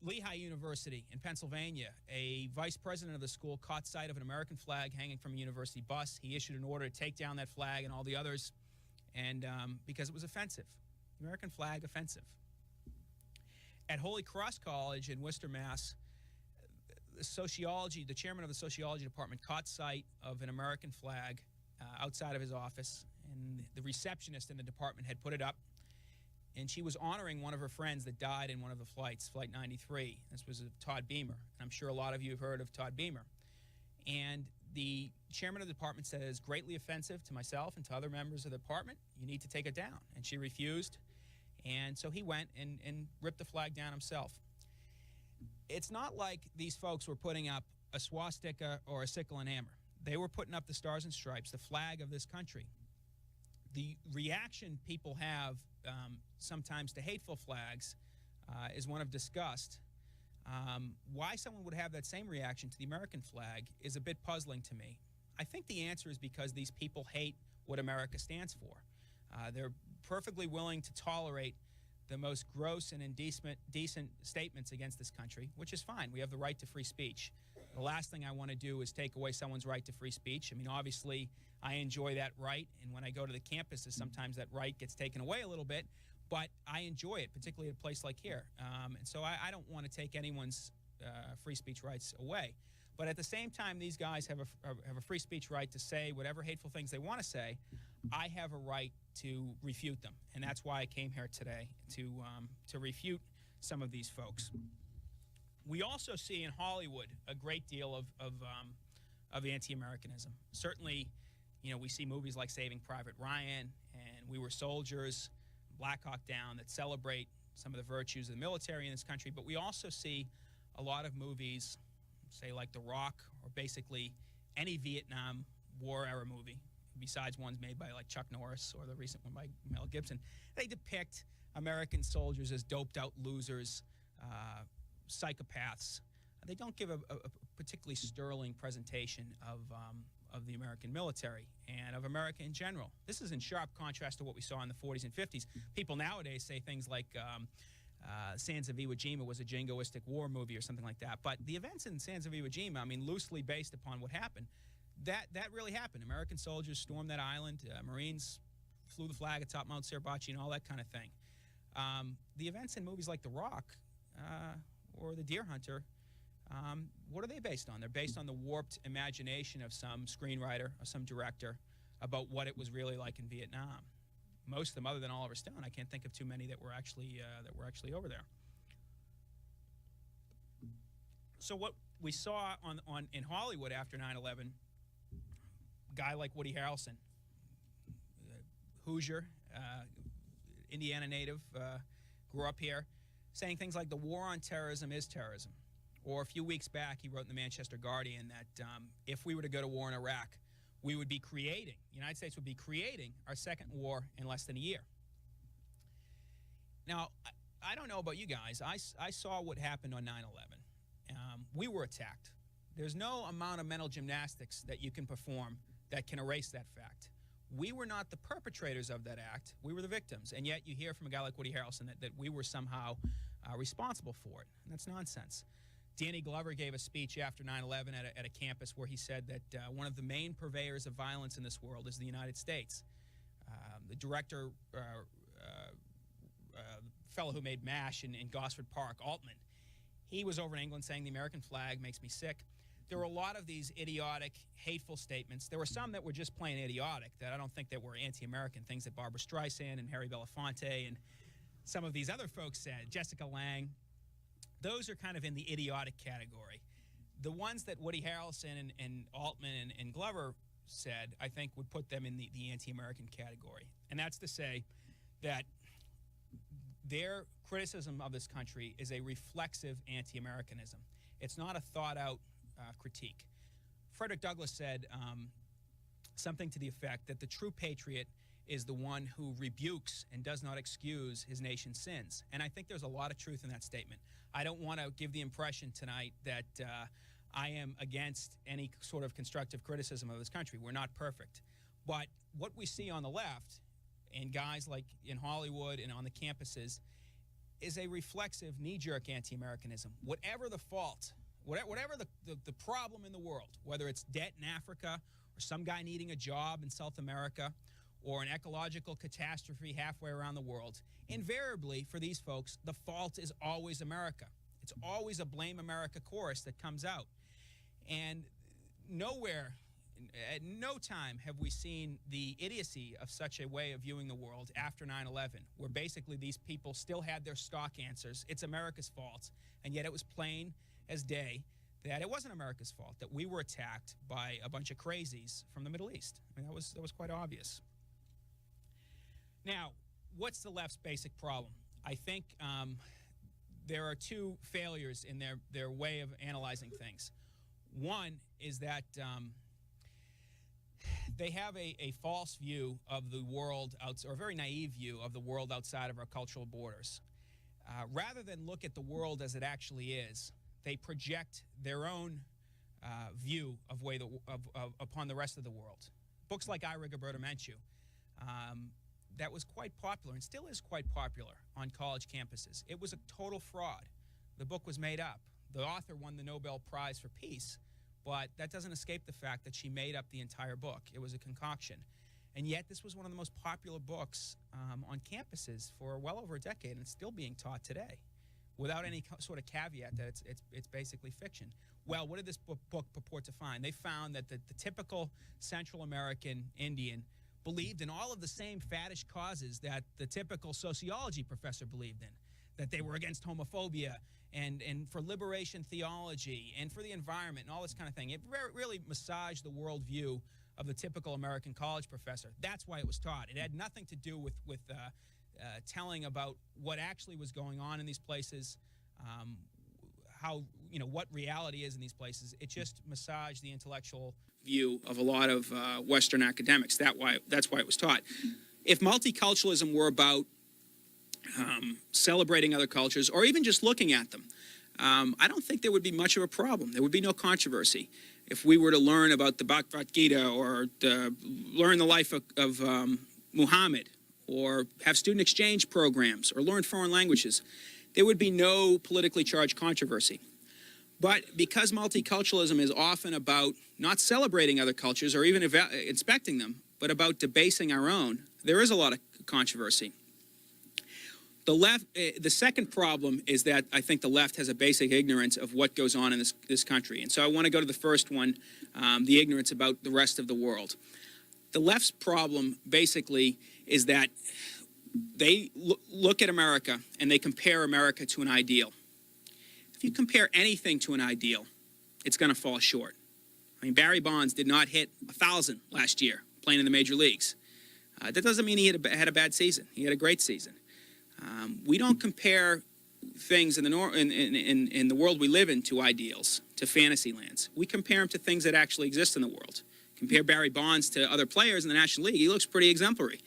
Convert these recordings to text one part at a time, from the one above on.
Lehigh University in Pennsylvania, a vice president of the school caught sight of an American flag hanging from a university bus. He issued an order to take down that flag and all the others, and because it was offensive. The American flag offensive. At Holy Cross College in Worcester, Mass., the chairman of the sociology department caught sight of an American flag outside of his office, and the receptionist in the department had put it up, and she was honoring one of her friends that died in one of the flights, Flight 93. This was Todd Beamer, and I'm sure a lot of you have heard of Todd Beamer. And the chairman of the department said, "It's greatly offensive to myself and to other members of the department. You need to take it down." And she refused, and so he went and ripped the flag down himself. It's not like these folks were putting up a swastika or a sickle and hammer. They were putting up the Stars and Stripes, the flag of this country. The reaction people have sometimes to hateful flags is one of disgust. Why someone would have that same reaction to the American flag is a bit puzzling to me. I think the answer is because these people hate what America stands for. They're perfectly willing to tolerate the most gross and indecent statements against this country, which is fine. We have the right to free speech. The last thing I want to do is take away someone's right to free speech. I mean, obviously, I enjoy that right, and when I go to the campuses, sometimes that right gets taken away a little bit, but I enjoy it, particularly at a place like here. And so I don't want to take anyone's free speech rights away. But at the same time, these guys have a free speech right to say whatever hateful things they want to say. I have a right to refute them, and that's why I came here today, to refute some of these folks. We also see in Hollywood a great deal of anti-Americanism. Certainly, you know, we see movies like Saving Private Ryan and We Were Soldiers, Black Hawk Down, that celebrate some of the virtues of the military in this country, but we also see a lot of movies, say like The Rock, or basically any Vietnam War era movie, besides ones made by like Chuck Norris or the recent one by Mel Gibson. They depict American soldiers as doped out losers, psychopaths. They don't give a particularly sterling presentation of the American military and of America in general. This is in sharp contrast to what we saw in the 40s and 50s. People nowadays say things like Sands of Iwo Jima was a jingoistic war movie or something like that. But the events in Sands of Iwo Jima, I mean, loosely based upon what happened, that really happened. American soldiers stormed that island. Marines flew the flag atop Mount Suribachi and all that kind of thing. The events in movies like The Rock or The Deer Hunter, what are they based on? They're based on the warped imagination of some screenwriter or some director about what it was really like in Vietnam. Most of them, other than Oliver Stone, I can't think of too many that were actually over there. So what we saw in Hollywood after 9/11, a guy like Woody Harrelson, Hoosier, Indiana native, grew up here, saying things like the war on terrorism is terrorism. Or a few weeks back, he wrote in the Manchester Guardian that if we were to go to war in Iraq, we would be creating, the United States would be creating our second war in less than a year. Now, I don't know about you guys. I saw what happened on 9/11. We were attacked. There's no amount of mental gymnastics that you can perform that can erase that fact. We were not the perpetrators of that act. We were the victims. And yet you hear from a guy like Woody Harrelson that we were somehow responsible for it. And that's nonsense. Danny Glover gave a speech after 9/11 at a campus where he said that one of the main purveyors of violence in this world is the United States. The director, the fellow who made MASH in Gosford Park, Altman, he was over in England saying the American flag makes me sick. There were a lot of these idiotic, hateful statements. There were some that were just plain idiotic, that I don't think that were anti-American, things that Barbara Streisand and Harry Belafonte and some of these other folks said, Jessica Lange. Those are kind of in the idiotic category. The ones that Woody Harrelson and Altman and Glover said, I think would put them in the anti-American category. And that's to say that their criticism of this country is a reflexive anti-Americanism. It's not a thought-out critique. Frederick Douglass said something to the effect that the true patriot is the one who rebukes and does not excuse his nation's sins. And I think there's a lot of truth in that statement. I don't want to give the impression tonight that I am against any sort of constructive criticism of this country. We're not perfect. But what we see on the left, and guys like in Hollywood and on the campuses, is a reflexive, knee-jerk anti-Americanism. Whatever the fault, whatever the problem in the world, whether it's debt in Africa or some guy needing a job in South America or an ecological catastrophe halfway around the world, invariably for these folks, the fault is always America. It's always a blame America chorus that comes out. And nowhere, at no time have we seen the idiocy of such a way of viewing the world after 9/11, where basically these people still had their stock answers. It's America's fault, and yet it was plain as day that it wasn't America's fault, that we were attacked by a bunch of crazies from the Middle East. I mean, that was quite obvious. Now, what's the left's basic problem? I think there are two failures in their way of analyzing things. One is that they have a false view of the world, or a very naive view of the world outside of our cultural borders. Rather than look at the world as it actually is, they project their own view of upon the rest of the world. Books like I, Rigoberta Menchú, that was quite popular and still is quite popular on college campuses. It was a total fraud. The book was made up. The author won the Nobel Prize for Peace, but that doesn't escape the fact that she made up the entire book. It was a concoction. And yet this was one of the most popular books on campuses for well over a decade, and it's still being taught today without any sort of caveat that it's basically fiction. Well, what did this book purport to find? They found that the typical Central American Indian believed in all of the same faddish causes that the typical sociology professor believed in, that they were against homophobia and for liberation theology and for the environment and all this kind of thing. It really massaged the worldview of the typical American college professor. That's why it was taught. It had nothing to do with telling about what actually was going on in these places, how, what reality is in these places. It just massaged the intellectual view of a lot of Western academics. That's why it was taught. If multiculturalism were about celebrating other cultures, or even just looking at them, I don't think there would be much of a problem. There would be no controversy. If we were to learn about the Bhagavad Gita, or learn the life of Muhammad, or have student exchange programs, or learn foreign languages, there would be no politically charged controversy. But because multiculturalism is often about not celebrating other cultures or even inspecting them, but about debasing our own, there is a lot of controversy. The left, the second problem is that I think the left has a basic ignorance of what goes on in this country. And so I want to go to the first one, the ignorance about the rest of the world. The left's problem basically is that they look at America and they compare America to an ideal. If you compare anything to an ideal, it's going to fall short. I mean, Barry Bonds did not hit 1,000 last year playing in the major leagues. That doesn't mean he had a bad season. He had a great season. We don't compare things in the world we live in to ideals, to fantasy lands. We compare them to things that actually exist in the world. Compare Barry Bonds to other players in the National League. He looks pretty exemplary.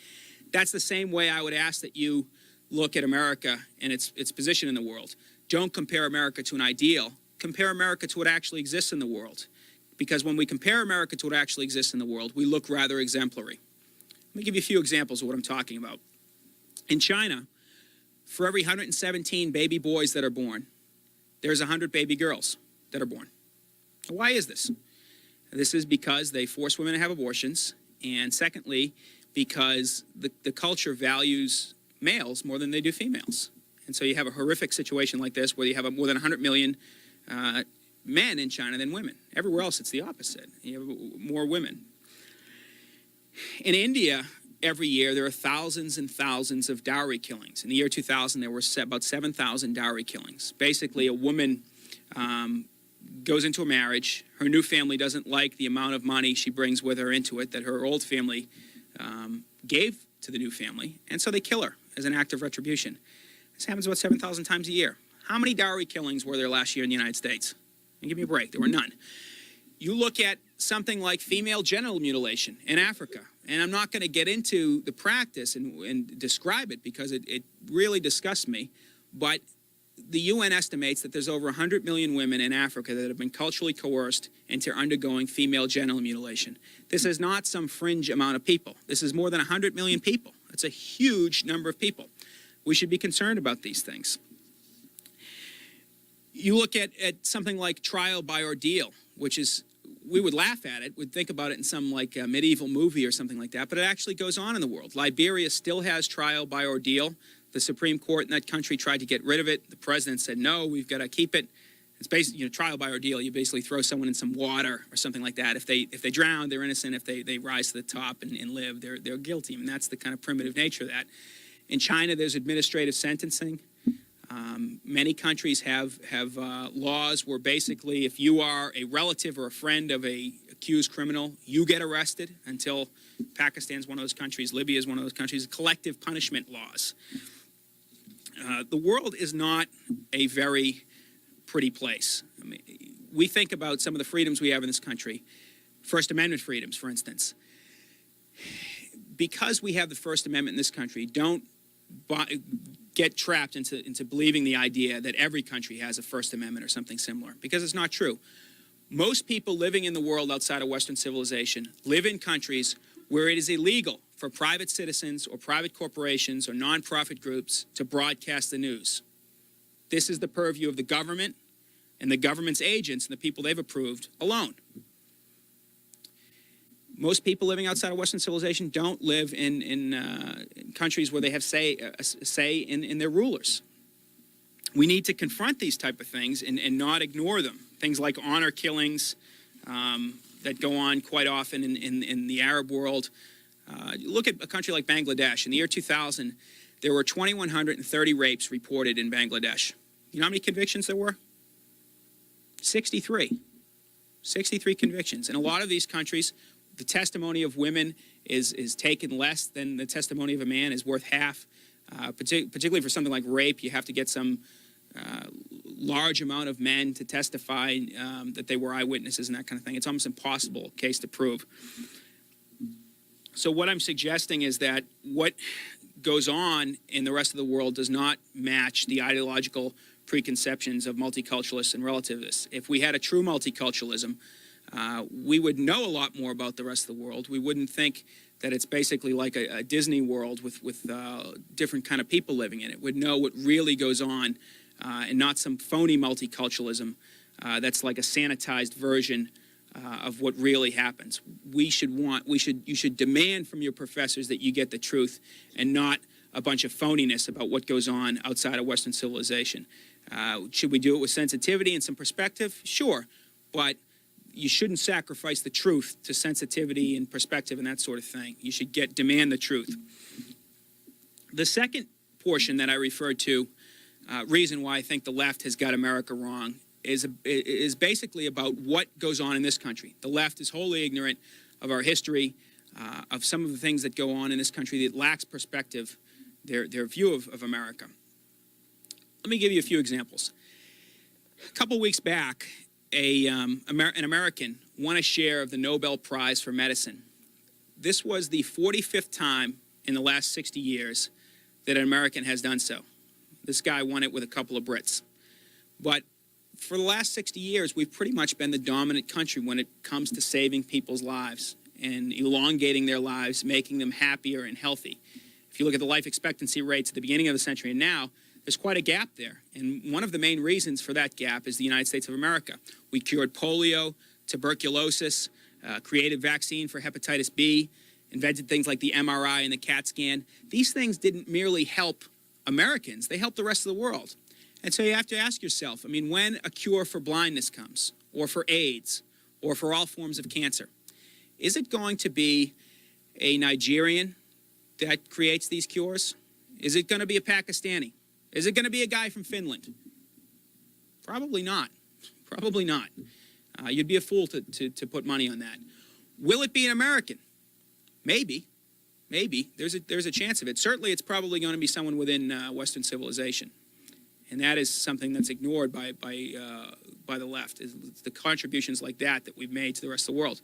That's the same way I would ask that you look at America and its position in the world. Don't compare America to an ideal. Compare America to what actually exists in the world. Because when we compare America to what actually exists in the world, we look rather exemplary. Let me give you a few examples of what I'm talking about. In China, for every 117 baby boys that are born, there's 100 baby girls that are born. Why is this? This is because they force women to have abortions, and secondly, because the culture values males more than they do females. And so you have a horrific situation like this where you have more than 100 million men in China than women. Everywhere else, it's the opposite. You have more women. In India, every year, there are thousands and thousands of dowry killings. In the year 2000, there were about 7,000 dowry killings. Basically, a woman goes into a marriage. Her new family doesn't like the amount of money she brings with her into it that her old family gave to the new family, and so they kill her as an act of retribution. This happens about 7,000 times a year. How many dowry killings were there last year in the United States? And give me a break. There were none. You look at something like female genital mutilation in Africa, and I'm not going to get into the practice and describe it because it really disgusts me, but the UN estimates that there's over 100 million women in Africa that have been culturally coerced into undergoing female genital mutilation. This is not some fringe amount of people. This is more than 100 million people. That's a huge number of people. We should be concerned about these things. You look at something like trial by ordeal, which is, we would laugh at it, we'd think about it in some like medieval movie or something like that, but it actually goes on in the world. Liberia still has trial by ordeal. The Supreme Court in that country tried to get rid of it. The president said, no, we've got to keep it. It's basically, trial by ordeal. You basically throw someone in some water or something like that. If they drown, they're innocent. If they rise to the top and live, they're guilty. And that's the kind of primitive nature of that. In China, there's administrative sentencing. Many countries have laws where basically if you are a relative or a friend of a accused criminal, you get arrested until Pakistan's one of those countries, Libya is one of those countries, collective punishment laws. The world is not a very pretty place. I mean, we think about some of the freedoms we have in this country, First Amendment freedoms, for instance. Because we have the First Amendment in this country, don't get trapped into believing the idea that every country has a First Amendment or something similar, because it's not true. Most people living in the world outside of Western civilization live in countries where it is illegal for private citizens or private corporations or nonprofit groups to broadcast the news. This is the purview of the government and the government's agents and the people they've approved alone. Most people living outside of Western civilization don't live in countries where they have say in their rulers. We need to confront these type of things and not ignore them. Things like honor killings that go on quite often in the Arab world. Look at a country like Bangladesh. In the year 2000, there were 2,130 rapes reported in Bangladesh. You know how many convictions there were? 63. 63 convictions. In a lot of these countries, the testimony of women is taken less than the testimony of a man, is worth half. Particularly for something like rape, you have to get some large amount of men to testify that they were eyewitnesses and that kind of thing. It's almost impossible case to prove. So what I'm suggesting is that what goes on in the rest of the world does not match the ideological preconceptions of multiculturalists and relativists. If we had a true multiculturalism, we would know a lot more about the rest of the world. We wouldn't think that it's basically like a Disney world with different kind of people living in it. We'd know what really goes on and not some phony multiculturalism that's like a sanitized version of what really happens. You should demand from your professors that you get the truth and not a bunch of phoniness about what goes on outside of Western civilization. Should we do it with sensitivity and some perspective? Sure, but you shouldn't sacrifice the truth to sensitivity and perspective and that sort of thing. You should demand the truth. The second portion that I referred to, reason why I think the left has got America wrong, is basically about what goes on in this country. The left is wholly ignorant of our history, of some of the things that go on in this country that lacks perspective, their view of America. Let me give you a few examples. A couple weeks back, an American won a share of the Nobel Prize for Medicine. This was the 45th time in the last 60 years that an American has done so. This guy won it with a couple of Brits. But for the last 60 years, we've pretty much been the dominant country when it comes to saving people's lives and elongating their lives, making them happier and healthy. If you look at the life expectancy rates at the beginning of the century and now, there's quite a gap there. And one of the main reasons for that gap is the United States of America. We cured polio, tuberculosis, created vaccine for hepatitis B, invented things like the MRI and the CAT scan. These things didn't merely help Americans, they helped the rest of the world. And so you have to ask yourself, I mean, when a cure for blindness comes, or for AIDS, or for all forms of cancer, is it going to be a Nigerian that creates these cures? Is it going to be a Pakistani? Is it going to be a guy from Finland? Probably not. Probably not. You'd be a fool to put money on that. Will it be an American? Maybe. Maybe. There's a chance of it. Certainly, it's probably going to be someone within Western civilization. And that is something that's ignored by the left, is the contributions like that we've made to the rest of the world.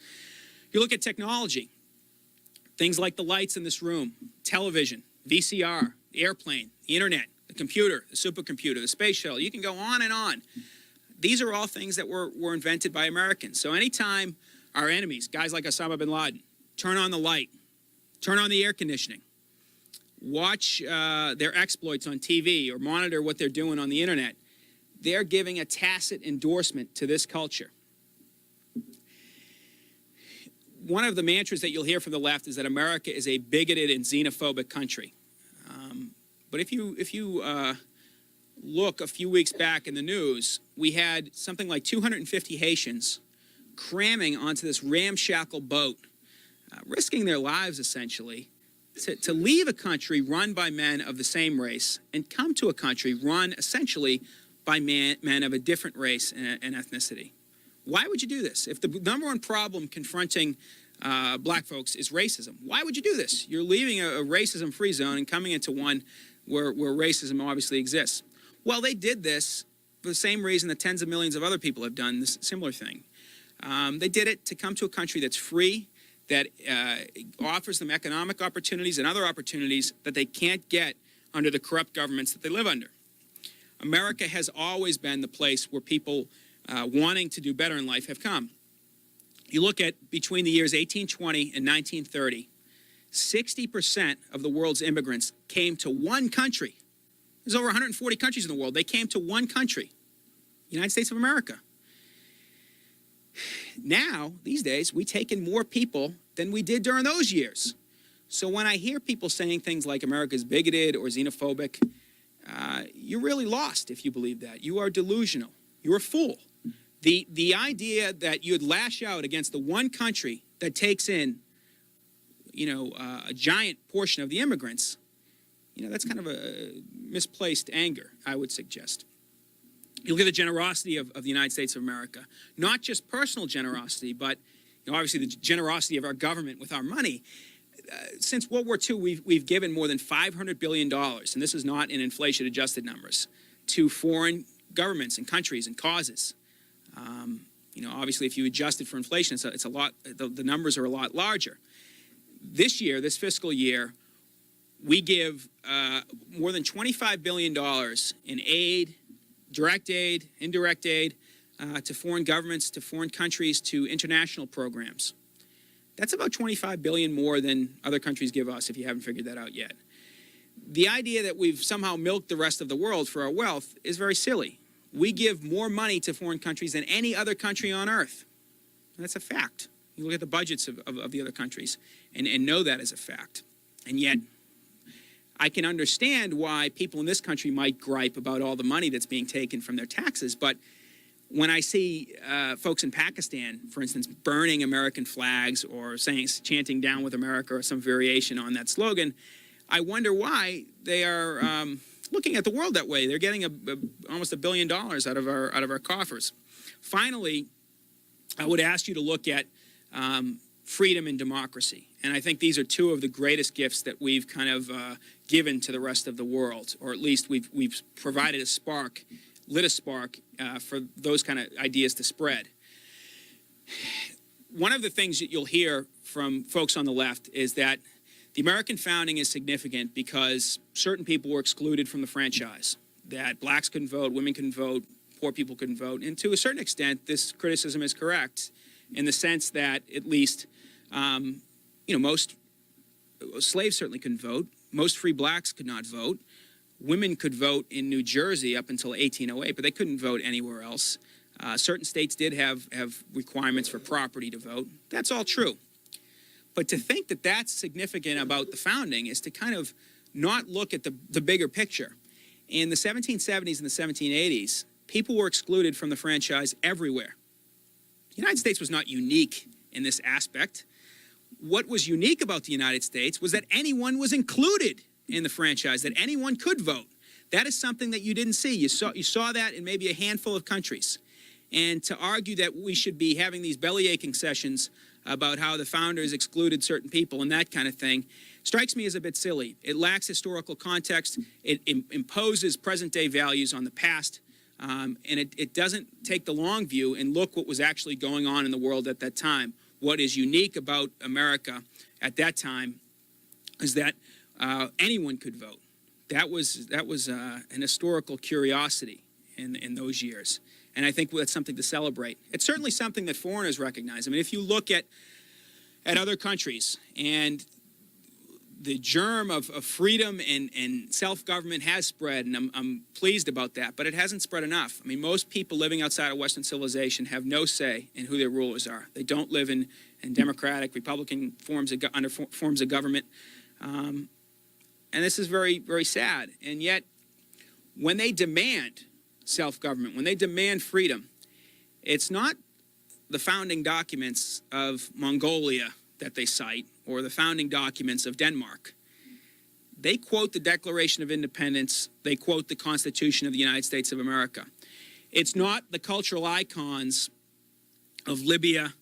You look at technology, things like the lights in this room, television, VCR, the airplane, the internet, the computer, the supercomputer, the space shuttle. You can go on and on. These are all things that were invented by Americans. So anytime our enemies, guys like Osama bin Laden, turn on the light, turn on the air conditioning, watch their exploits on TV or monitor what they're doing on the internet, they're giving a tacit endorsement to this culture. One of the mantras that you'll hear from the left is that America is a bigoted and xenophobic country. But if you look a few weeks back in the news, we had something like 250 Haitians cramming onto this ramshackle boat, risking their lives essentially, to leave a country run by men of the same race and come to a country run essentially by men of a different race and ethnicity. Why would you do this? If the number one problem confronting black folks is racism, why would you do this? You're leaving a racism-free zone and coming into one where racism obviously exists. Well, they did this for the same reason that tens of millions of other people have done this similar thing. They did it to come to a country that's free, that offers them economic opportunities and other opportunities that they can't get under the corrupt governments that they live under. America has always been the place where people wanting to do better in life have come. You look at between the years 1820 and 1930, 60% of the world's immigrants came to one country. There's over 140 countries in the world. They came to one country, United States of America. Now, these days, we take in more people than we did during those years. So when I hear people saying things like America's bigoted or xenophobic, you're really lost if you believe that. You are delusional. You're a fool. The idea that you'd lash out against the one country that takes in, a giant portion of the immigrants, that's kind of a misplaced anger, I would suggest. You look at the generosity of the United States of America, not just personal generosity, but obviously the generosity of our government with our money. Since World War II, we've given more than $500 billion, and this is not in inflation-adjusted numbers, to foreign governments and countries and causes. Obviously, if you adjust it for inflation, it's a lot. The numbers are a lot larger. This year, this fiscal year, we give more than $25 billion in aid, direct aid, indirect aid, to foreign governments, to foreign countries, to international programs. That's about $25 billion more than other countries give us, if you haven't figured that out yet. The idea that we've somehow milked the rest of the world for our wealth is very silly. We give more money to foreign countries than any other country on earth. And that's a fact. You look at the budgets of the other countries and know that as a fact. And yet, I can understand why people in this country might gripe about all the money that's being taken from their taxes, but when I see folks in Pakistan, for instance, burning American flags or chanting "Down with America" or some variation on that slogan, I wonder why they are looking at the world that way. They're getting almost $1 billion out of our coffers. Finally, I would ask you to look at freedom and democracy. And I think these are two of the greatest gifts that we've kind of given to the rest of the world, or at least we've provided a spark, lit a spark for those kind of ideas to spread. One of the things that you'll hear from folks on the left is that the American founding is significant because certain people were excluded from the franchise, that blacks couldn't vote, women couldn't vote, poor people couldn't vote. And to a certain extent, this criticism is correct in the sense that at least, most slaves certainly couldn't vote. Most free blacks could not vote. Women could vote in New Jersey up until 1808, but they couldn't vote anywhere else. Certain states did have requirements for property to vote. That's all true. But to think that that's significant about the founding is to kind of not look at the bigger picture. In the 1770s and the 1780s, people were excluded from the franchise everywhere. The United States was not unique in this aspect. What was unique about the United States was that anyone was included in the franchise, that anyone could vote. That is something that you didn't see. You saw that in maybe a handful of countries. And to argue that we should be having these belly-aching sessions about how the founders excluded certain people and that kind of thing strikes me as a bit silly. It lacks historical context. It imposes present-day values on the past. And it doesn't take the long view and look what was actually going on in the world at that time. What is unique about America at that time is that anyone could vote. That was an historical curiosity in those years. And I think that's something to celebrate. It's certainly something that foreigners recognize. I mean, if you look at other countries and the germ of freedom and self-government has spread, and I'm pleased about that, but it hasn't spread enough. I mean, most people living outside of Western civilization have no say in who their rulers are. They don't live in democratic, Republican forms of government, and this is very, very sad. And yet, when they demand self-government, when they demand freedom, it's not the founding documents of Mongolia that they cite, or the founding documents of Denmark. They quote the Declaration of Independence. They quote the Constitution of the United States of America. It's not the cultural icons of Libya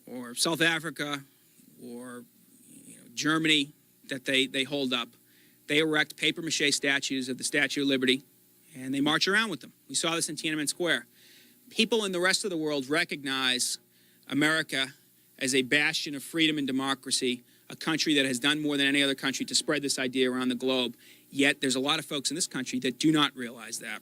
or South Africa or Germany that they hold up. They erect papier-mâché statues of the Statue of Liberty, and they march around with them. We saw this in Tiananmen Square. People in the rest of the world recognize America as a bastion of freedom and democracy, a country that has done more than any other country to spread this idea around the globe. Yet there's a lot of folks in this country that do not realize that.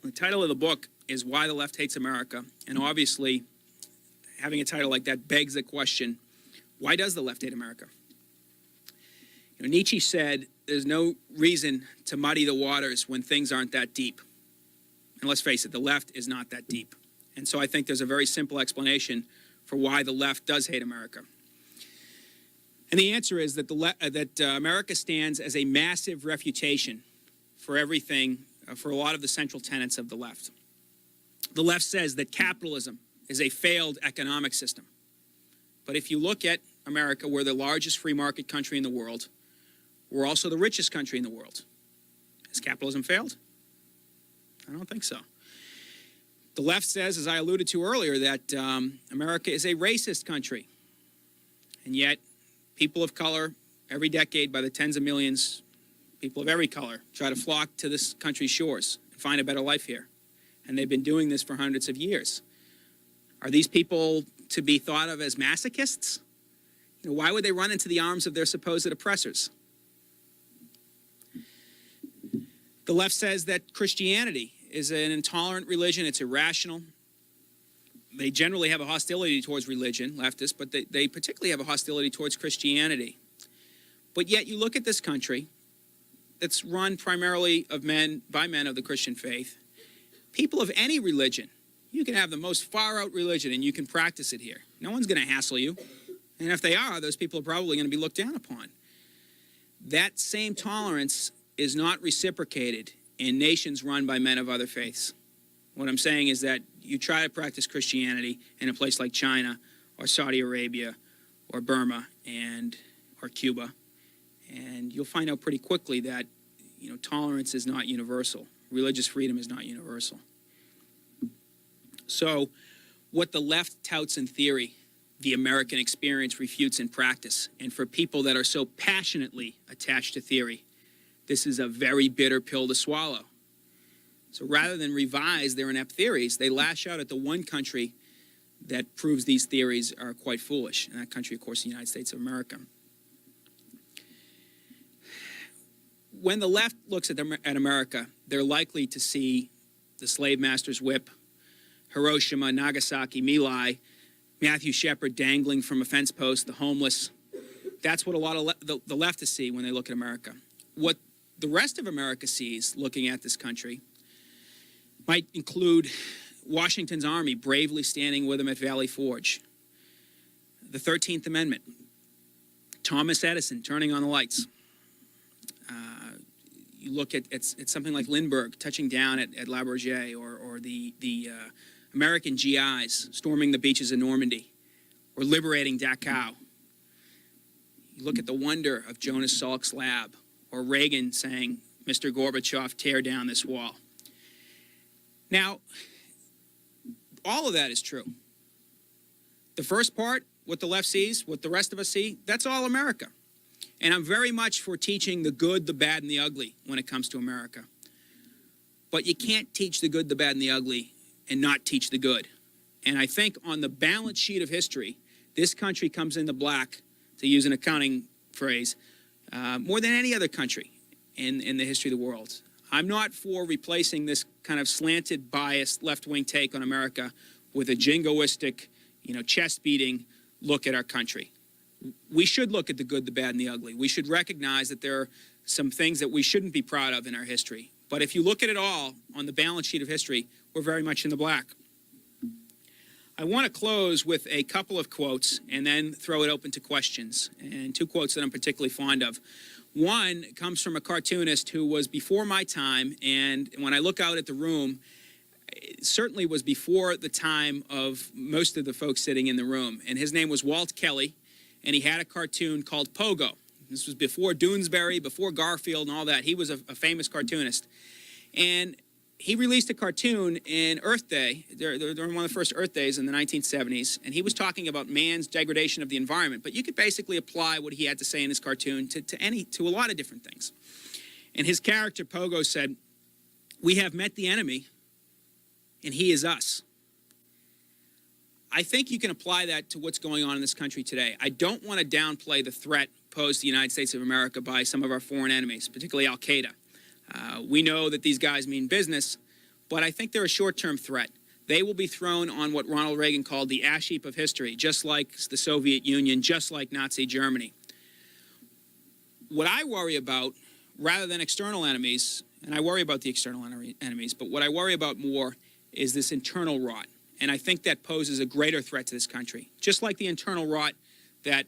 The title of the book is Why the Left Hates America, and obviously having a title like that begs the question, why does the left hate America? Nietzsche said, there's no reason to muddy the waters when things aren't that deep. And let's face it, the left is not that deep. And so I think there's a very simple explanation for why the left does hate America. And the answer is that, America stands as a massive refutation for everything, for a lot of the central tenets of the left. The left says that capitalism is a failed economic system. But if you look at America, we're the largest free market country in the world. We're also the richest country in the world. Has capitalism failed? I don't think so. The left says, as I alluded to earlier, that America is a racist country. And yet, people of color, every decade by the tens of millions, people of every color, try to flock to this country's shores and find a better life here. And they've been doing this for hundreds of years. Are these people to be thought of as masochists? Why would they run into the arms of their supposed oppressors? The left says that Christianity is an intolerant religion. It's irrational. They generally have a hostility towards religion, leftists, but they particularly have a hostility towards Christianity. But yet you look at this country that's run primarily by men of the Christian faith. People of any religion, you can have the most far-out religion and you can practice it here. No one's going to hassle you. And if they are, those people are probably going to be looked down upon. That same tolerance is not reciprocated in nations run by men of other faiths. What I'm saying is that you try to practice Christianity in a place like China or Saudi Arabia or Burma or Cuba, and you'll find out pretty quickly that tolerance is not universal. Religious freedom is not universal. So what the left touts in theory, the American experience refutes in practice. And for people that are so passionately attached to theory, this is a very bitter pill to swallow. So rather than revise their inept theories, they lash out at the one country that proves these theories are quite foolish. And that country, of course, the United States of America. When the left looks at America, they're likely to see the slave master's whip, Hiroshima, Nagasaki, My Lai, Matthew Shepard dangling from a fence post, the homeless. That's what a lot of the leftists see when they look at America. What the rest of America sees looking at this country might include Washington's army bravely standing with him at Valley Forge, the 13th Amendment, Thomas Edison turning on the lights. You look at something like Lindbergh touching down at La Bourget, or the American GIs storming the beaches of Normandy, or liberating Dachau. You look at the wonder of Jonas Salk's lab, or Reagan saying, "Mr. Gorbachev, tear down this wall." Now, all of that is true. The first part, what the left sees, what the rest of us see, that's all America. And I'm very much for teaching the good, the bad, and the ugly when it comes to America. But you can't teach the good, the bad, and the ugly and not teach the good. And I think on the balance sheet of history, this country comes in the black, to use an accounting phrase, more than any other country in the history of the world. I'm not for replacing this kind of slanted, biased, left-wing take on America with a jingoistic, chest-beating look at our country. We should look at the good, the bad, and the ugly. We should recognize that there are some things that we shouldn't be proud of in our history. But if you look at it all on the balance sheet of history, we're very much in the black. I want to close with a couple of quotes and then throw it open to questions, and two quotes that I'm particularly fond of. One comes from a cartoonist who was before my time, and when I look out at the room, it certainly was before the time of most of the folks sitting in the room. And his name was Walt Kelly, and he had a cartoon called Pogo. This was before Doonesbury, before Garfield and all that. He was a famous cartoonist. And he released a cartoon in Earth Day, during one of the first Earth Days in the 1970s, and he was talking about man's degradation of the environment. But you could basically apply what he had to say in his cartoon to a lot of different things. And his character, Pogo, said, "We have met the enemy, and he is us." I think you can apply that to what's going on in this country today. I don't want to downplay the threat posed to the United States of America by some of our foreign enemies, particularly Al-Qaeda. We know that these guys mean business, but I think they're a short-term threat. They will be thrown on what Ronald Reagan called the ash heap of history, just like the Soviet Union, just like Nazi Germany. What I worry about, rather than external enemies, and I worry about the external enemies, but what I worry about more is this internal rot. And I think that poses a greater threat to this country, just like the internal rot that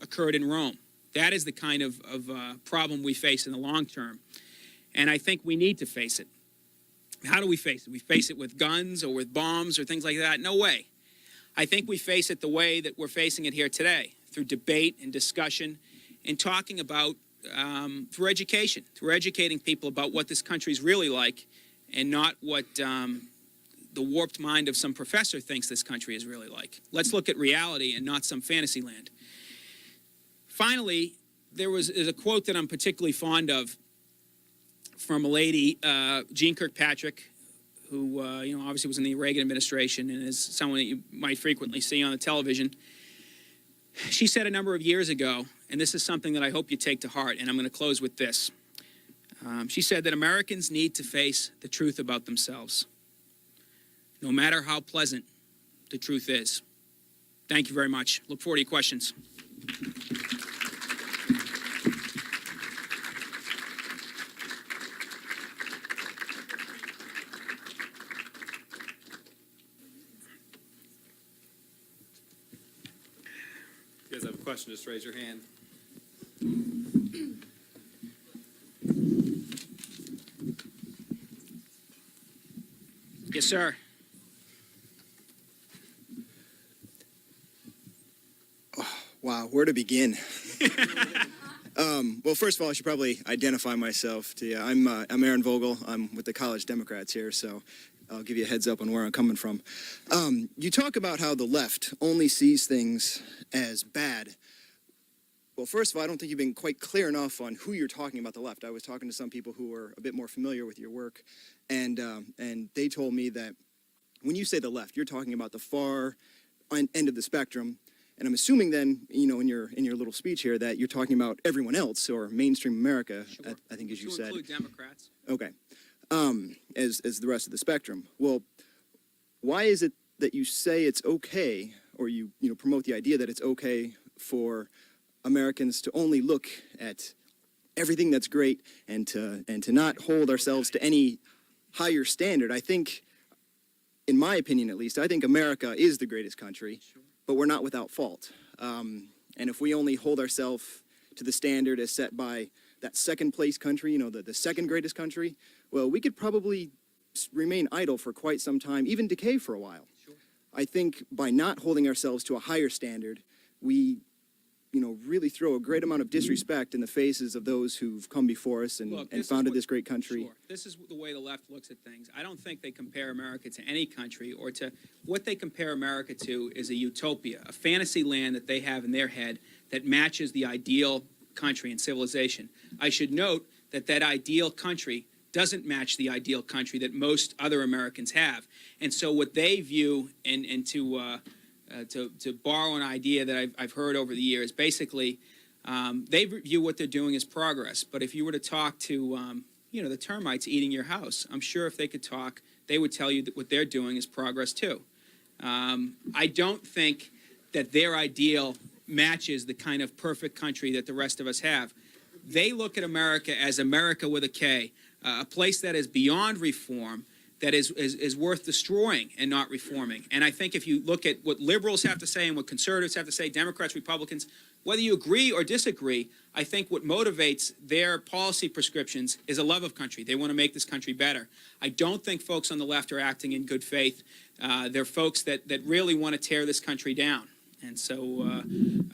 occurred in Rome. That is the kind of problem we face in the long term. And I think we need to face it. How do we face it? We face it with guns or with bombs or things like that? No way. I think we face it the way that we're facing it here today, through debate and discussion and talking about, through education, through educating people about what this country is really like and not what the warped mind of some professor thinks this country is really like. Let's look at reality and not some fantasy land. Finally, there's a quote that I'm particularly fond of from a lady, Jeane Kirkpatrick, who obviously was in the Reagan administration and is someone that you might frequently see on the television. She said a number of years ago, and this is something that I hope you take to heart, and I'm going to close with this. She said that Americans need to face the truth about themselves, no matter how pleasant the truth is. Thank you very much. Look forward to your questions. If you guys have a question, just raise your hand. Yes, sir. Wow, where to begin? Well, first of all, I should probably identify myself to you. I'm Aaron Vogel. I'm with the College Democrats here, so I'll give you a heads up on where I'm coming from. You talk about how the left only sees things as bad. Well, first of all, I don't think you've been quite clear enough on who you're talking about the left. I was talking to some people who were a bit more familiar with your work, and they told me that when you say the left, you're talking about the far end of the spectrum. And I'm assuming then, in your little speech here, that you're talking about everyone else or mainstream America. Sure. I think, as you said. Include Democrats. Okay. As the rest of the spectrum. Well, why is it that you say it's okay, or you promote the idea that it's okay for Americans to only look at everything that's great and to not hold ourselves to any higher standard? I think, in my opinion at least, I think America is the greatest country. Sure. But we're not without fault. And if we only hold ourselves to the standard as set by that second place country, the second greatest country, well, we could probably remain idle for quite some time, even decay for a while. Sure. I think by not holding ourselves to a higher standard, we really throw a great amount of disrespect in the faces of those who've come before us and founded this great country. Sure. This is the way the left looks at things. I don't think they compare America to any country or to what they compare America to is a utopia, a fantasy land that they have in their head that matches the ideal country and civilization. I should note that that ideal country doesn't match the ideal country that most other Americans have. And so what they view, and to borrow an idea that I've heard over the years, basically they view what they're doing as progress. But if you were to talk to the termites eating your house. I'm sure if they could talk, they would tell you that what they're doing is progress too. I don't think that their ideal matches the kind of perfect country that the rest of us have. They look at America as America with a K, a place that is beyond reform, that is worth destroying and not reforming. And I think if you look at what liberals have to say and what conservatives have to say, Democrats, Republicans, whether you agree or disagree, I think what motivates their policy prescriptions is a love of country. They want to make this country better. I don't think folks on the left are acting in good faith. They're folks that really want to tear this country down. And so,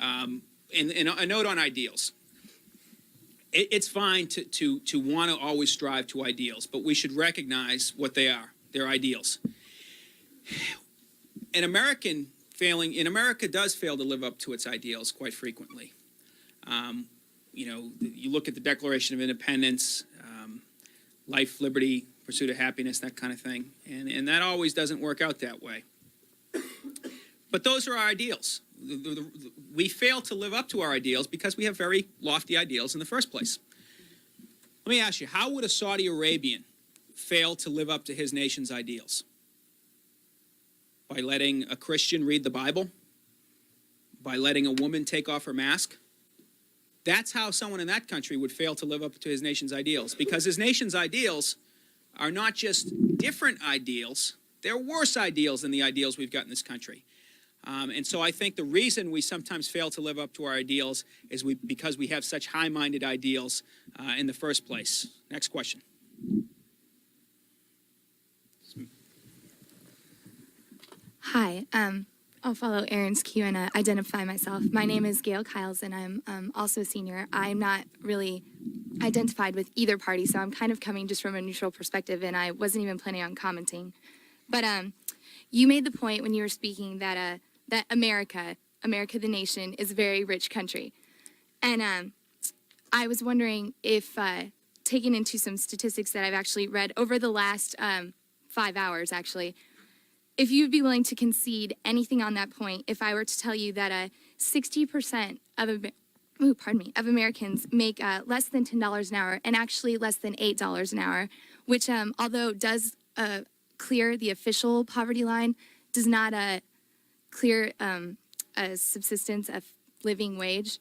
and a note on ideals. It's fine to want to always strive to ideals, but we should recognize what they are. They're ideals. In America does fail to live up to its ideals quite frequently. You look at the Declaration of Independence, life, liberty, pursuit of happiness, that kind of thing, and that always doesn't work out that way. But those are our ideals. We fail to live up to our ideals because we have very lofty ideals in the first place. Let me ask you, how would a Saudi Arabian fail to live up to his nation's ideals? By letting a Christian read the Bible? By letting a woman take off her mask? That's how someone in that country would fail to live up to his nation's ideals, because his nation's ideals are not just different ideals, they're worse ideals than the ideals we've got in this country. And so I think the reason we sometimes fail to live up to our ideals is because we have such high-minded ideals in the first place. Next question. Hi, I'll follow Aaron's cue and identify myself. My name is Gail Kiles, and I'm also a senior. I'm not really identified with either party, so I'm kind of coming just from a neutral perspective, and I wasn't even planning on commenting. But you made the point when you were speaking that that America the nation, is a very rich country. And I was wondering if, taking into some statistics that I've actually read over the last 5 hours, actually, if you'd be willing to concede anything on that point, if I were to tell you that 60% of Americans make less than $10 an hour, and actually less than $8 an hour, which although does clear the official poverty line, does not clear a subsistence of living wage.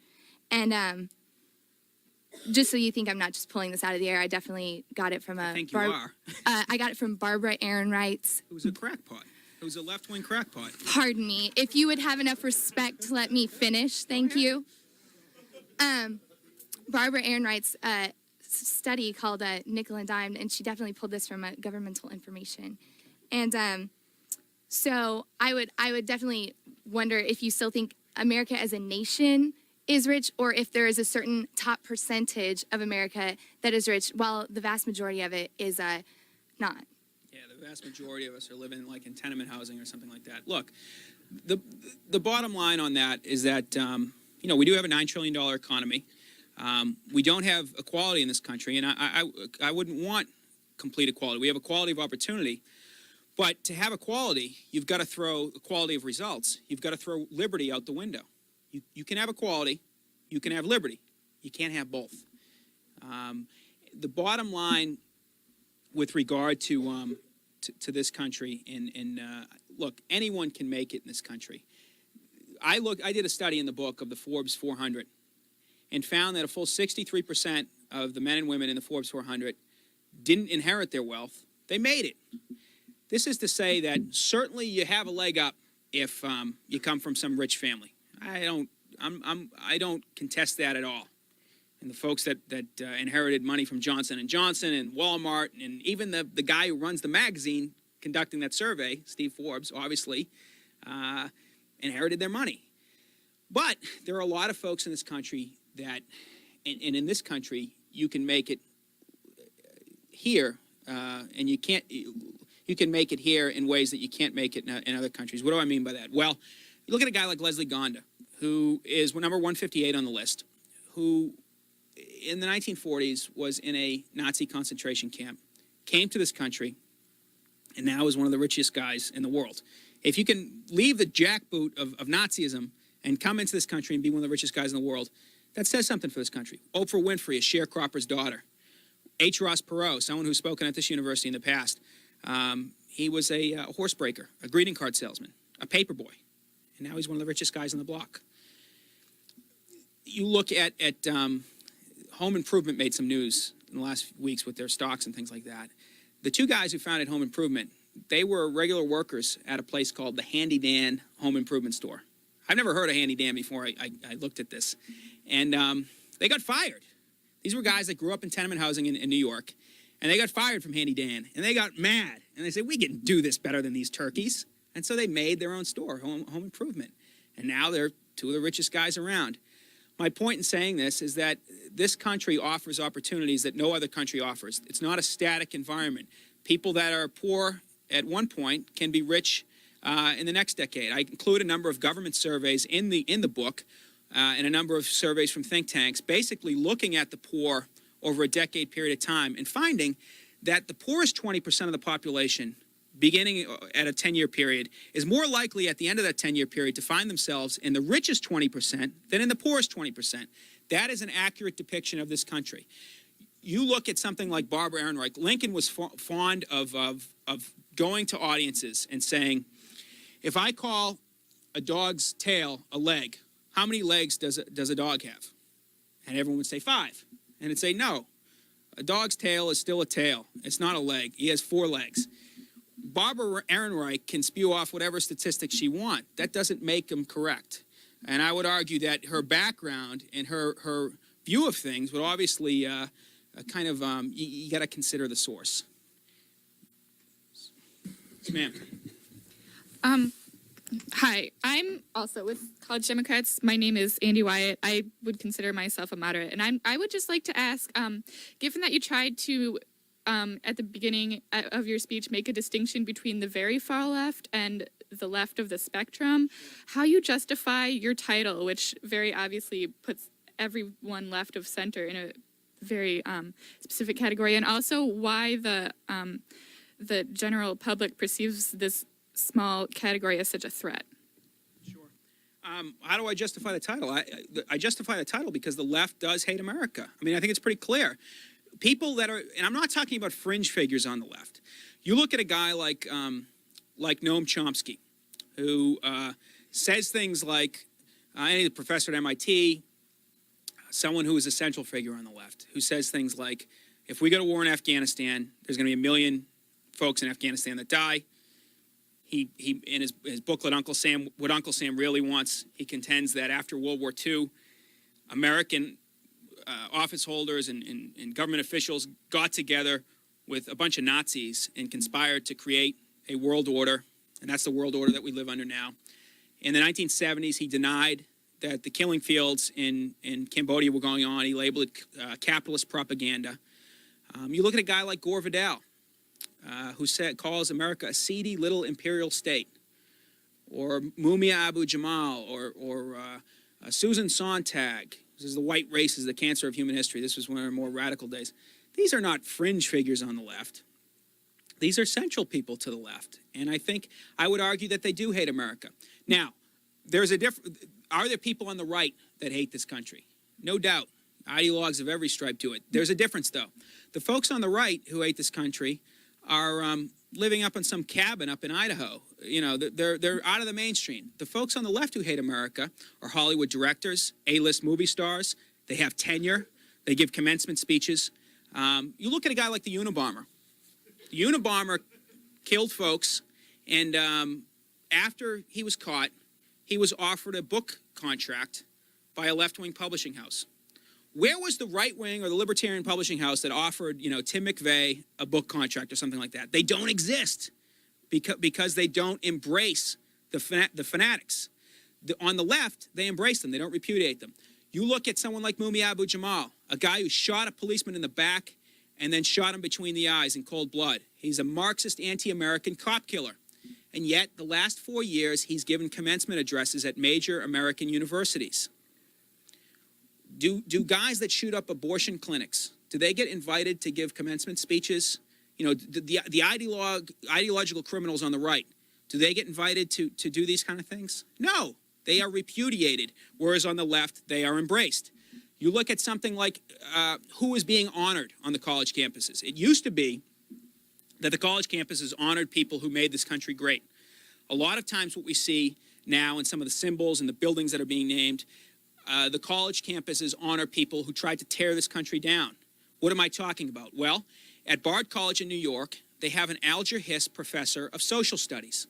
And just so you think I'm not just pulling this out of the air, I definitely got it from I think you are. I got it from Barbara Ehrenreitz. Who's a crackpot. Who's a left-wing crackpot. Pardon me. If you would have enough respect to let me finish, thank you. Barbara Ehrenreit's study called Nickel and Dime, and she definitely pulled this from governmental information. And so I would definitely wonder if you still think America as a nation is rich, or if there is a certain top percentage of America that is rich, while the vast majority of it is not. Yeah, the vast majority of us are living like in tenement housing or something like that. Look, the bottom line on that is that we do have a $9 trillion economy. We don't have equality in this country, and I wouldn't want complete equality. We have equality of opportunity. But to have equality, you've got to throw equality of results. You've got to throw liberty out the window. You can have equality, you can have liberty. You can't have both. The bottom line with regard to this country, and look, anyone can make it in this country. I did a study in the book of the Forbes 400 and found that a full 63% of the men and women in the Forbes 400 didn't inherit their wealth. They made it. This is to say that certainly you have a leg up if you come from some rich family. I don't contest that at all. And the folks that inherited money from Johnson & Johnson and Walmart, and even the guy who runs the magazine conducting that survey, Steve Forbes, obviously, inherited their money. But there are a lot of folks in this country that, and in this country, you can make it here, and you can make it here in ways that you can't make it in other countries. What do I mean by that? Well, you look at a guy like Leslie Gonda, who is number 158 on the list, who in the 1940s was in a Nazi concentration camp, came to this country, and now is one of the richest guys in the world. If you can leave the jackboot of Nazism and come into this country and be one of the richest guys in the world, that says something for this country. Oprah Winfrey, a sharecropper's daughter. H. Ross Perot, someone who's spoken at this university in the past. He was a horse breaker, a greeting card salesman, a paper boy, and now he's one of the richest guys on the block. You look at Home Improvement made some news in the last weeks with their stocks and things like that. The two guys who founded Home Improvement, they were regular workers at a place called the Handy Dan Home Improvement Store. I've never heard of Handy Dan before I looked at this. And they got fired. These were guys that grew up in tenement housing in New York, and they got fired from Handy Dan, and they got mad. And they said, we can do this better than these turkeys. And so they made their own store, Home Improvement. And now they're two of the richest guys around. My point in saying this is that this country offers opportunities that no other country offers. It's not a static environment. People that are poor at one point can be rich in the next decade. I include a number of government surveys in the book and a number of surveys from think tanks, basically looking at the poor over a decade period of time and finding that the poorest 20% of the population, beginning at a 10-year period, is more likely at the end of that 10-year period to find themselves in the richest 20% than in the poorest 20%. That is an accurate depiction of this country. You look at something like Barbara Ehrenreich. Lincoln was fond of going to audiences and saying, if I call a dog's tail a leg, how many legs does a dog have? And everyone would say 5. And it'd say, no, a dog's tail is still a tail. It's not a leg. He has 4 legs. Barbara Ehrenreich can spew off whatever statistics she wants. That doesn't make them correct. And I would argue that her background and her view of things would obviously you got to consider the source. Ma'am. Hi, I'm also with College Democrats. My name is Andy Wyatt. I would consider myself a moderate. And I would just like to ask, given that you tried to at the beginning of your speech, make a distinction between the very far left and the left of the spectrum, how you justify your title, which very obviously puts everyone left of center in a very specific category, and also why the general public perceives this small category as such a threat. Sure. How do I justify the title? I justify the title because the left does hate America. I mean, I think it's pretty clear. People that are, and I'm not talking about fringe figures on the left. You look at a guy like Noam Chomsky, who says things like, a professor at MIT, someone who is a central figure on the left, who says things like, if we go to war in Afghanistan, there's going to be 1 million folks in Afghanistan that die. He in his booklet, What Uncle Sam Really Wants, he contends that after World War II, American office holders and government officials got together with a bunch of Nazis and conspired to create a world order, and that's the world order that we live under now. In the 1970s, he denied that the killing fields in Cambodia were going on. He labeled it capitalist propaganda. You look at a guy like Gore Vidal, who calls America a seedy little imperial state, or Mumia Abu-Jamal, or Susan Sontag. This is the white race is the cancer of human history. This was one of our more radical days. These are not fringe figures on the left. These are central people to the left. And I think I would argue that they do hate America. Now, are there people on the right that hate this country? No doubt. Ideologues of every stripe do it. There's a difference, though. The folks on the right who hate this country are living up in some cabin up in Idaho. You know, they're out of the mainstream. The folks on the left who hate America are Hollywood directors, A-list movie stars. They have tenure. They give commencement speeches. You look at a guy like the Unabomber. The Unabomber killed folks, and after he was caught, he was offered a book contract by a left-wing publishing house. Where was the right-wing or the libertarian publishing house that offered, Tim McVeigh a book contract or something like that? They don't exist because they don't embrace the fanatics. On the left, they embrace them. They don't repudiate them. You look at someone like Mumia Abu-Jamal, a guy who shot a policeman in the back and then shot him between the eyes in cold blood. He's a Marxist, anti-American cop killer. And yet, the last 4 years, he's given commencement addresses at major American universities. Do guys that shoot up abortion clinics, do they get invited to give commencement speeches? The ideological criminals on the right, do they get invited to do these kind of things? No, they are repudiated, whereas on the left, they are embraced. You look at something like who is being honored on the college campuses. It used to be that the college campuses honored people who made this country great. A lot of times what we see now in some of the symbols and the buildings that are being named, the college campuses honor people who tried to tear this country down. What am I talking about? Well, at Bard College in New York, they have an Alger Hiss professor of social studies.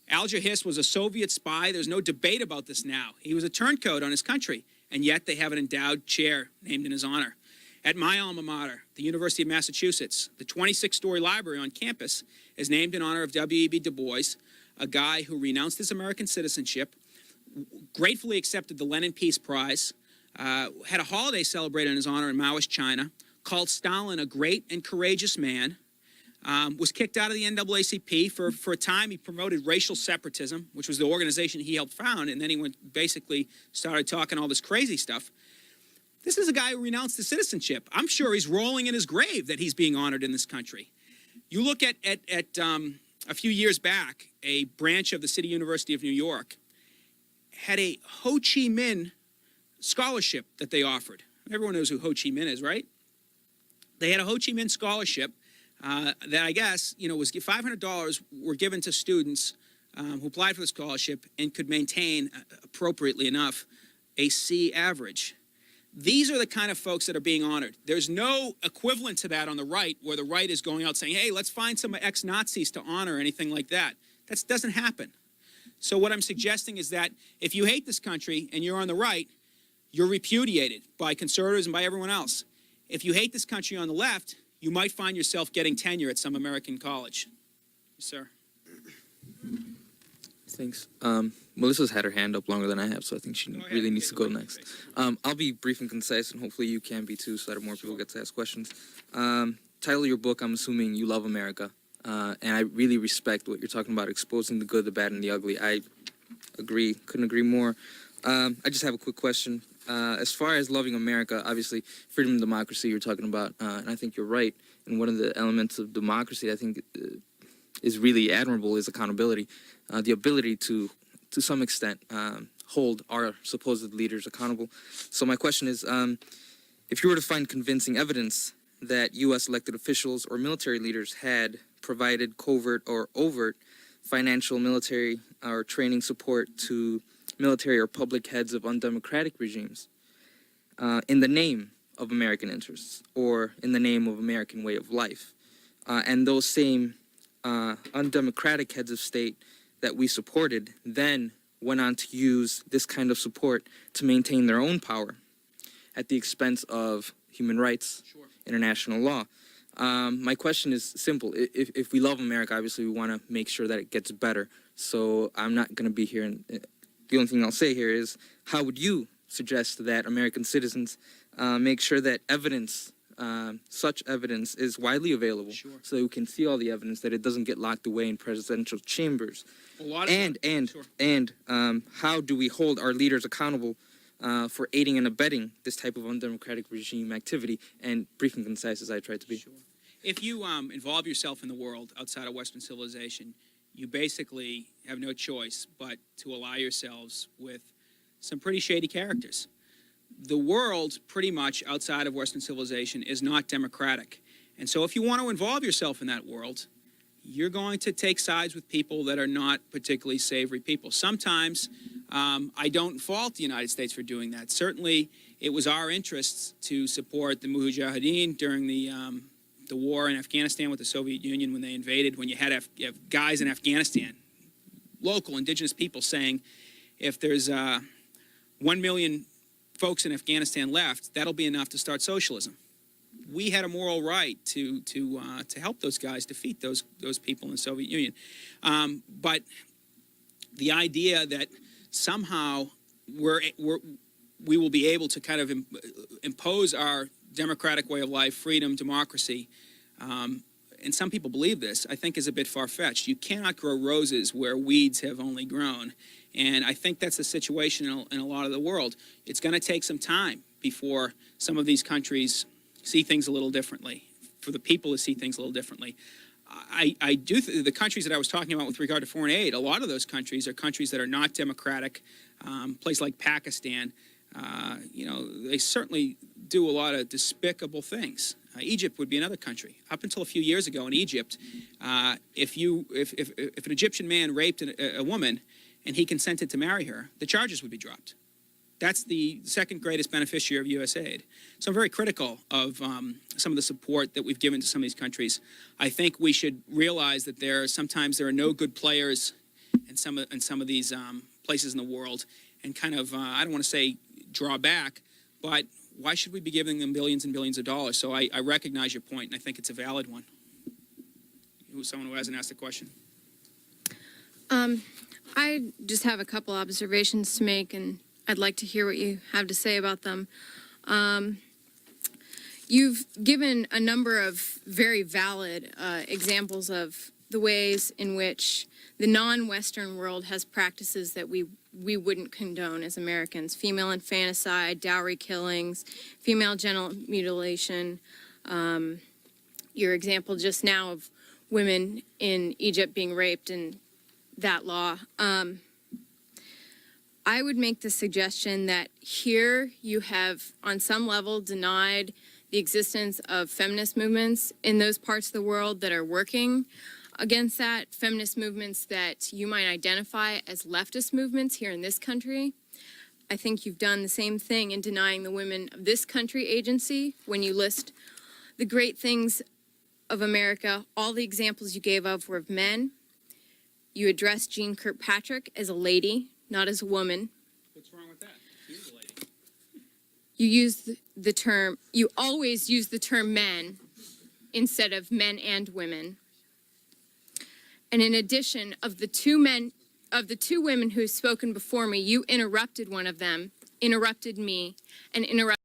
Alger Hiss was a Soviet spy. There's no debate about this now. He was a turncoat on his country, and yet they have an endowed chair named in his honor. At my alma mater, the University of Massachusetts, the 26-story library on campus is named in honor of W.E.B. Du Bois, a guy who renounced his American citizenship, gratefully accepted the Lenin Peace Prize, had a holiday celebrated in his honor in Maoist China, called Stalin a great and courageous man, was kicked out of the NAACP. For a time, he promoted racial separatism, which was the organization he helped found, and then he basically started talking all this crazy stuff. This is a guy who renounced his citizenship. I'm sure he's rolling in his grave that he's being honored in this country. You look at a few years back, a branch of the City University of New York had a Ho Chi Minh scholarship that they offered. Everyone knows who Ho Chi Minh is, right? They had a Ho Chi Minh scholarship that I guess, was $500 were given to students who applied for the scholarship and could maintain, appropriately enough, a C average. These are the kind of folks that are being honored. There's no equivalent to that on the right, where the right is going out saying, hey, let's find some ex-Nazis to honor or anything like that. That doesn't happen. So what I'm suggesting is that if you hate this country and you're on the right, you're repudiated by conservatives and by everyone else. If you hate this country on the left, you might find yourself getting tenure at some American college. Yes, sir. Thanks. Melissa's had her hand up longer than I have, so I think she really needs to go next. I'll be brief and concise, and hopefully you can be too, so that more people get to ask questions. Title of your book, I'm assuming You Love America, and I really respect what you're talking about, exposing the good, the bad, and the ugly. I agree, couldn't agree more. I just have a quick question. As far as loving America, obviously, freedom and democracy you're talking about, and I think you're right. And one of the elements of democracy I think is really admirable is accountability. The ability to some extent, hold our supposed leaders accountable. So my question is, if you were to find convincing evidence that U.S. elected officials or military leaders had provided covert or overt financial, military, or training support to military or public heads of undemocratic regimes in the name of American interests or in the name of American way of life, and those same undemocratic heads of state that we supported then went on to use this kind of support to maintain their own power at the expense of human rights, international law. My question is simple. If we love America, obviously we want to make sure that it gets better. So I'm not going to be here. And the only thing I'll say here is, how would you suggest that American citizens make sure that evidence, such evidence, is widely available, so that we can see all the evidence, that it doesn't get locked away in presidential chambers? How do we hold our leaders accountable for aiding and abetting this type of undemocratic regime activity? And brief and concise as I tried to be. Sure. If you involve yourself in the world outside of Western civilization, you basically have no choice but to ally yourselves with some pretty shady characters. The world, pretty much outside of Western civilization, is not democratic. And so if you want to involve yourself in that world, you're going to take sides with people that are not particularly savory people. Sometimes I don't fault the United States for doing that. Certainly, it was our interests to support the Mujahideen during the war in Afghanistan with the Soviet Union when they invaded, when you have guys in Afghanistan, local indigenous people saying, if there's 1 million folks in Afghanistan left, that'll be enough to start socialism. We had a moral right to help those guys defeat those people in the Soviet Union. But the idea that somehow we will be able to kind of impose our democratic way of life, freedom, democracy, and some people believe this, I think is a bit far-fetched. You cannot grow roses where weeds have only grown. And I think that's the situation in a lot of the world. It's going to take some time before some of these countries see things a little differently, for the people to see things a little differently. The countries that I was talking about with regard to foreign aid, a lot of those countries are countries that are not democratic. A place like Pakistan, they certainly do a lot of despicable things. Egypt would be another country. Up until a few years ago in Egypt, if an Egyptian man raped a woman and he consented to marry her, the charges would be dropped. That's the second greatest beneficiary of U.S. aid. So I'm very critical of some of the support that we've given to some of these countries. I think we should realize that sometimes there are no good players in some of these places in the world, and kind of I don't want to say draw back, but why should we be giving them billions and billions of dollars? So I recognize your point, and I think it's a valid one. Someone who hasn't asked a question. I just have a couple observations to make, and I'd like to hear what you have to say about them. You've given a number of very valid examples of the ways in which the non-Western world has practices that we wouldn't condone as Americans. Female infanticide, dowry killings, female genital mutilation. Your example just now of women in Egypt being raped and that law. I would make the suggestion that here you have, on some level, denied the existence of feminist movements in those parts of the world that are working against that, feminist movements that you might identify as leftist movements here in this country. I think you've done the same thing in denying the women of this country agency when you list the great things of America. All the examples you gave of were of men. You addressed Jean Kirkpatrick as a lady, not as a woman. What's wrong with that? She's a lady. You use the term, you always use the term men instead of men and women. And in addition, of the two women who've spoken before me, you interrupted one of them, interrupted me, and interrupted